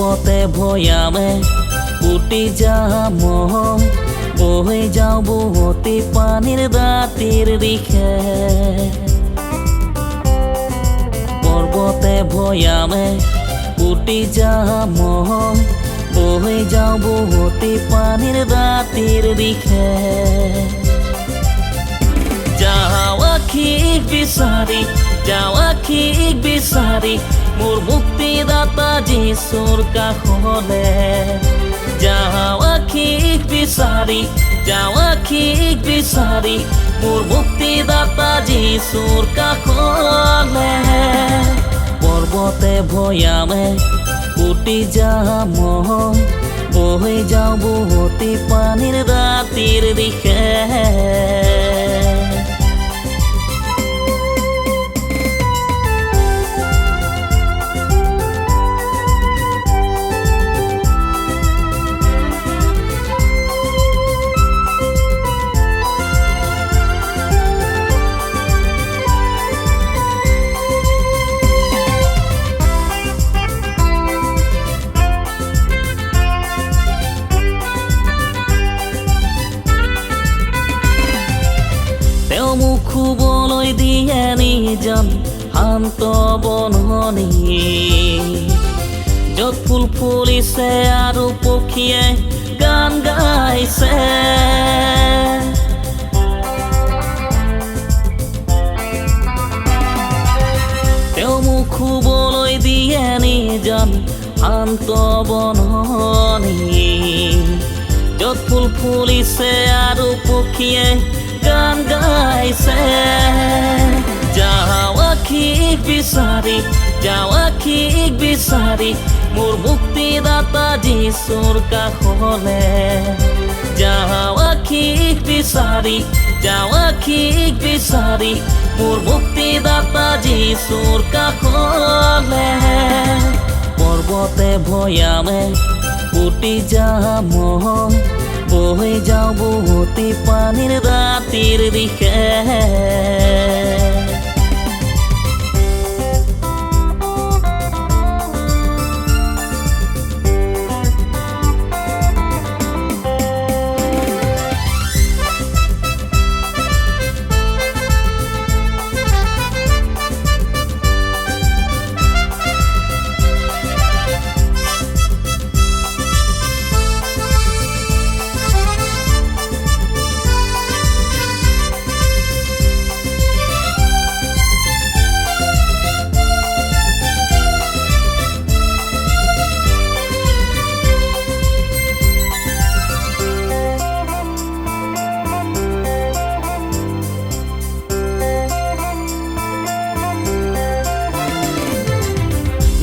পৰ্বতে ভৈয়ামে উটি যাম বৈ যাওঁ বুৱতী পানীৰ দাঁতিৰ দিশে পৰ্বতে ভৈয়ামে উটি যাম বৈ যাওঁ বুৱতী পানীৰ দাঁতিৰ দিশে যাওঁ আখিক বিচাৰি মোৰ মুক্তিদাতা যীশুৰ কাষলে যাওঁ আখিক বিচাৰি মোৰ মুক্তিদাতা যীশুৰ কাষলে পৰ্বতে ভৈয়ামে উটি যাম বৈ যাওঁ বুৱতী পানীৰ দাঁতিৰ দিশে মোক শুবলৈ দিয়ে নিজন শান্ত বননি য'ত ফুল ফুলিছে আৰু পক্ষীয়ে গান গাইছে তেওঁ মোক শুবলৈ দিয়ে নিজন শান্ত বননি য'ত ফুল ফুলিছে আৰু পক্ষীয়ে গান গাইছে যাওঁ আখিক বিচাৰি মোৰ মুক্তিদাতা যীশুৰ কাষলে যাওঁ আখিক বিচাৰি মোৰ মুক্তিদাতা যীশুৰ কাষলে পৰ্বতে ভৈয়ামে উটি যাম বৈ যাওঁ বুৱতী পানীৰ দাঁতিৰ দিশে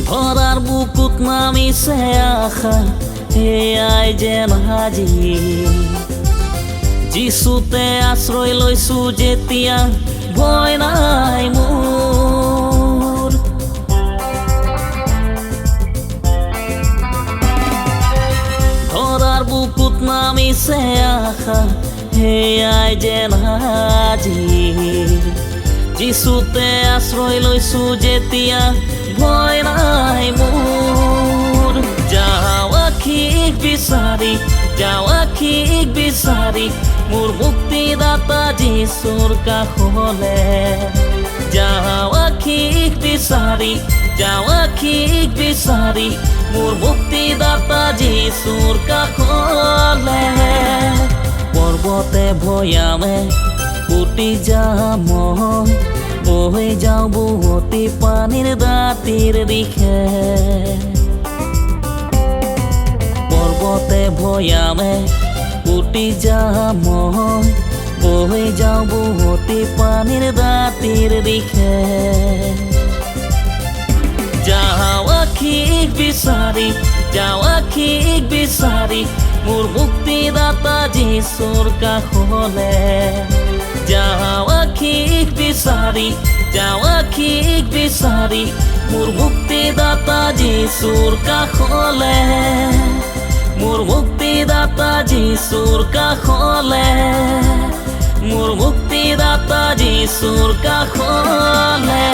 ধৰাৰ বুকুত নামিছে আশা সেয়াই যেন আজি যীশুতে আশ্ৰয় লৈছো যেতিয়া ভয় নাই মোৰ ধৰাৰ বুকুত নামিছে আশা সেয়াই যেন আজি যীশুতে আশ্ৰয় লৈছো যেতিয়া ভয় নাই মোৰ যাওঁ আখিক বিচাৰি মোৰ মুক্তিদাতা যীশুৰ কাষলে যাওঁ আখিক বিচাৰি মোৰ মুক্তিদাতা যীশুৰ কাষলে পৰ্বতে ভৈয়ামে উটি যাম বৈ যাওঁ বুৱতী পানীৰ দাঁতিৰ দিশে পৰ্বতে ভৈয়ামে উটি যাম বৈ যাওঁ বুৱতী পানীৰ দাঁতিৰ দিশে যাওঁ আখিক বিচাৰি মোৰ মুক্তিদাতা যীশুৰ কাষলে যাওঁ আখিক বিচাৰি মোৰ মুক্তিদাতা যীশুৰ কাষলে মোৰ মুক্তিদাতা যীশুৰ কাষলে মোৰ মুক্তিদাতা যীশুৰ কাষলে